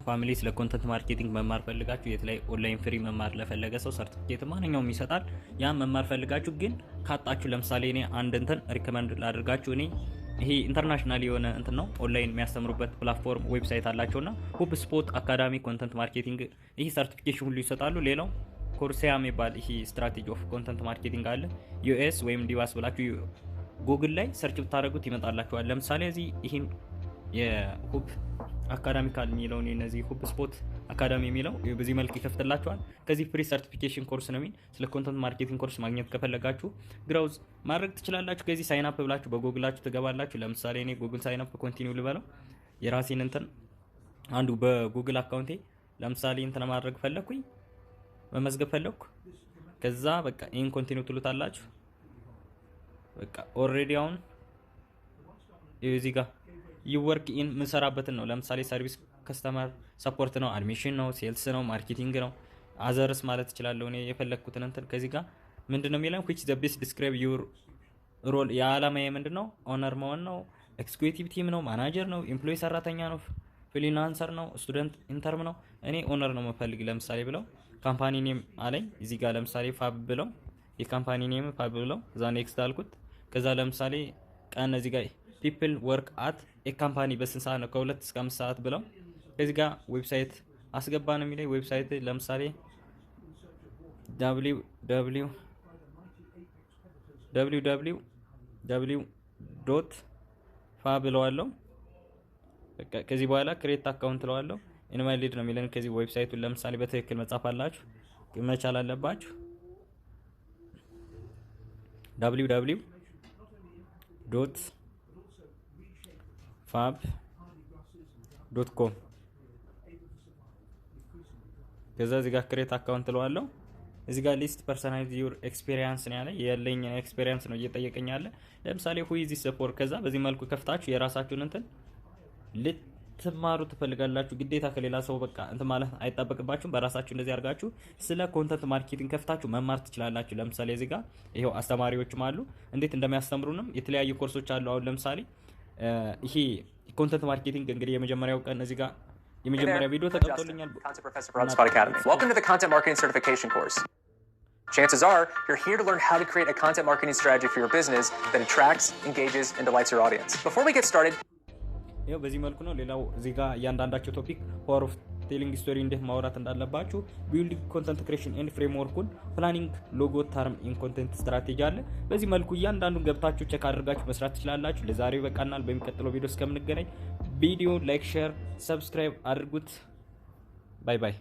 ፋሚሊ ስለ ኮንተንት ማርኬቲንግ መማር ፈልጋችሁ የት ላይ ኦንላይን ፍሪ መማር ለፈለገ ሰው ሰርቲፊኬት ማንኛውም ይሰጣል። ያን መማር ፈልጋችሁ ግን ካጣችሁ ለምሳሌ እኔ አንድ እንትን ሪከመንድ ላደርጋችሁ። እኔ ይሄ ኢንተርናሽናል የሆነ እንትን ነው ኦንላይን የሚያስተምሩበት ፕላትፎርም ዌብሳይት አላቸውና ሁብ ስፖት አካዳሚ ኮንተንት ማርኬቲንግ ይሄ ሰርቲፊኬሽን ሁሉ ይሰጣሉ። ሌላው ኮርሲያ የሚባል ይሄ ስትራቴጂ ኦፍ ኮንተንት ማርኬቲንግ አለ። ዩኤስ ወይም ዲቫስ ብላችሁ ጉግል ላይ ሰርች ብታደርጉት ይመጣላችኋል። ለምሳሌ እዚህ ይሄን የሁብ አካዳሚካል የሚለው እነዚህ ሁብ ስፖት አካዳሚ የሚለው በዚህ መልክ ይከፍትላችኋል። ከዚህ ፍሪ ሰርቲፊኬሽን ኮርስ ነው። ስለ ኮንተንት ማርኬቲንግ ኮርስ ማግኘት ከፈለጋችሁ ብራውዝ ማድረግ ትችላላችሁ። ከዚህ ሳይን አፕ ብላችሁ በጉግላችሁ ትገባላችሁ። ለምሳሌ እኔ ጉግል ሳይን አፕ ኮንቲኒው ልበለው የራሴን እንትን አንዱ በጉግል አካውንቴ ለምሳሌ እንትን ማድረግ ፈለኩኝ መመዝገብ ፈለኩ። ከዛ በቃ ይሄን ኮንቲኒው ትሉታላችሁ። በቃ ኦሬዲ አሁን እዚህ ጋር ይወርክ ኢን ምንሰራበትን ነው። ለምሳሌ ሰርቪስ ከስተመር ሰፖርት ነው፣ አድሚሽን ነው፣ ሴልስ ነው፣ ማርኬቲንግ ነው፣ አዘርስ ማለት እችላለሁ እኔ የፈለኩትን እንትን። ከዚህ ጋር ምንድነው የሚለው which the best describe your role የዓላማዬ ምንድነው? ኦነር መሆን ነው፣ ኤክስኪዩቲቭ ቲም ነው፣ ማናጀር ነው፣ ኤምፕሎይ ሰራተኛ ነው፣ ፍሪላንሰር ነው፣ ስቱደንት ኢንተርም ነው። እኔ ኦነር ነው መፈልግ ለምሳሌ ብለው ካምፓኒ ኔም አለኝ እዚህ ጋር ለምሳሌ ፋብ ብለው የካምፓኒ ኔም ፋብ ብለው እዛ ኔክስት አልኩት። ከዛ ለምሳሌ ቀን እዚህ ጋር people work at a company በስንት ሰዓት ነው? ከ2 እስከ 5 ሰዓት ብለው ከዚህ ጋር ዌብሳይት አስገባ ነው የሚለኝ። ዌብሳይት ለምሳሌ www.fa ብለዋለሁ። በቃ ከዚህ በኋላ ክሬት አካውንት ለዋለሁ ኢንቫሊድ ነው የሚለን። ከዚህ ዌብሳይቱን ለምሳሌ በትክክል መጻፍ አላችሁ መቻል አለባችሁ። www.fab.com ከዛ እዚህ ጋር ክሬት አካውንት ለዋለሁ። እዚህ ጋር ሊስት ፐርሰናሊቲ ዩር ኤክስፒሪየንስ ነው ያለ የለኝ ኤክስፒሪየንስ ነው እየጠየቀኝ ያለ። ለምሳሌ who is this for ከዛ በዚህ መልኩ ከፍታችሁ የራሳችሁን እንትን ልትማሩ ትፈልጋላችሁ። ግዴታ ከሌላ ሰው በቃ እንትን ማለት አይጣበቅባችሁም። በራሳችሁ እንደዚህ አድርጋችሁ ስለ ኮንተንት ማርኬቲንግ ከፍታችሁ መማር ትችላላችሁ። ለምሳሌ እዚህ ጋር ይሄው አስተማሪዎችም አሉ እንዴት እንደሚያስተምሩንም የተለያዩ ኮርሶች አሉ። አሁን ለምሳሌ ይሄ ኮንተንት ማርኬቲንግ እንግዲህ የመጀመሪያው ቀን እዚህ ጋር የመጀመሪያ ቪዲዮ ተቀምጦልኛል። Welcome to the Content Marketing Certification course. Chances are you're here to learn how to create a content marketing strategy for your business that attracts, engages, and delights your audience. Before we get started, ይሄው በዚህ መልኩ ነው። ሌላው እዚህ ጋር እያንዳንዳቸው ቶፒክ ፓወር ኦፍ ቴሊንግ ስቶሪ እንዴት ማውራት እንዳለባችሁ፣ ቢልዲንግ ኮንተንት ክሬሽን ኤንድ ፍሬምወርኩን፣ ፕላኒንግ ሎጎ ተርም ኢን ኮንተንት ስትራቴጂ አለ። በዚህ መልኩ እያንዳንዱን ገብታችሁ ቼክ አድርጋችሁ መስራት ትችላላችሁ። ለዛሬው በቃናል። በሚቀጥለው ቪዲዮ እስከምንገናኝ ቪዲዮ ላይክ፣ ሼር፣ ሰብስክራይብ አድርጉት። ባይ ባይ።